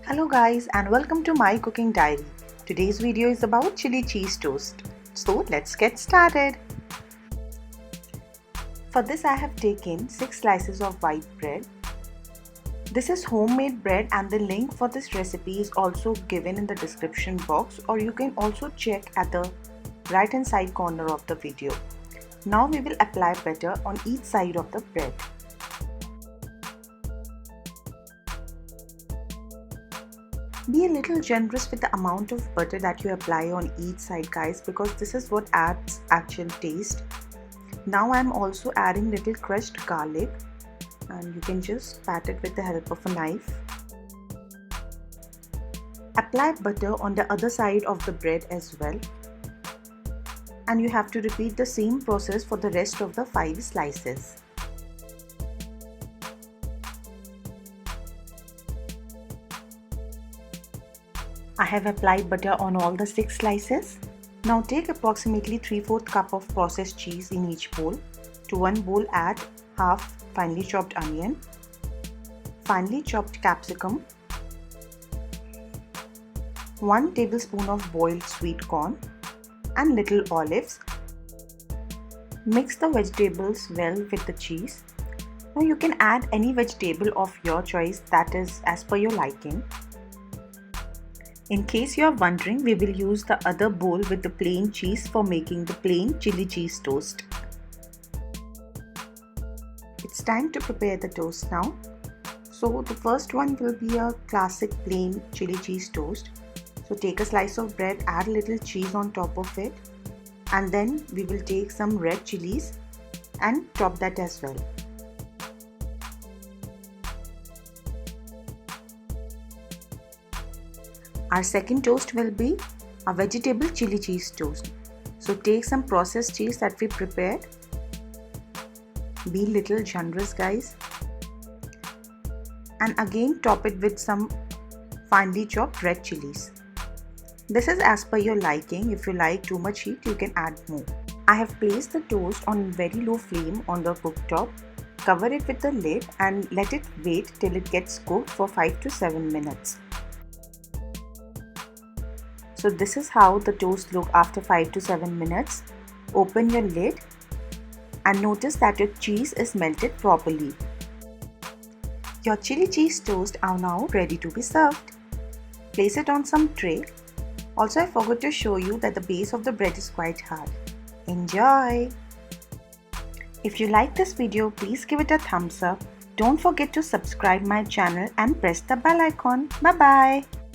Hello guys and welcome to my cooking diary. Today's video is about chili cheese toast. So let's get started. For this I have taken 6 slices of white bread. This is homemade bread and the link for this recipe is also given in the description box, or you can also check at the right hand side corner of the video. Now we will apply butter on each side of the bread. Be a little generous with the amount of butter that you apply on each side guys, because this is what adds actual taste. Now I am also adding little crushed garlic and you can just pat it with the help of a knife. Apply butter on the other side of the bread as well. And you have to repeat the same process for the rest of the 5 slices. I have applied butter on all the 6 slices. Now take approximately 3/4 cup of processed cheese in each bowl. To one bowl add half finely chopped onion, finely chopped capsicum, 1 tablespoon of boiled sweet corn and little olives. Mix the vegetables well with the cheese. Now you can add any vegetable of your choice, that is as per your liking. In case you are wondering, we will use the other bowl with the plain cheese for making the plain chili cheese toast. It's time to prepare the toast now. So the first one will be a classic plain chili cheese toast. So take a slice of bread, add a little cheese on top of it, and then we will take some red chilies and top that as well. Our second toast will be a vegetable chili cheese toast. So take some processed cheese that we prepared. Be little generous guys. And again top it with some finely chopped red chilies. This is as per your liking. If you like too much heat, you can add more. I have placed the toast on very low flame on the cooktop. Cover it with the lid and let it wait till it gets cooked for 5 to 7 minutes. So this is how the toast looks after 5 to 7 minutes. Open your lid and notice that your cheese is melted properly. Your chili cheese toast are now ready to be served. Place it on some tray. Also, I forgot to show you that the base of the bread is quite hard. Enjoy! If you like this video, please give it a thumbs up. Don't forget to subscribe my channel and press the bell icon. Bye bye!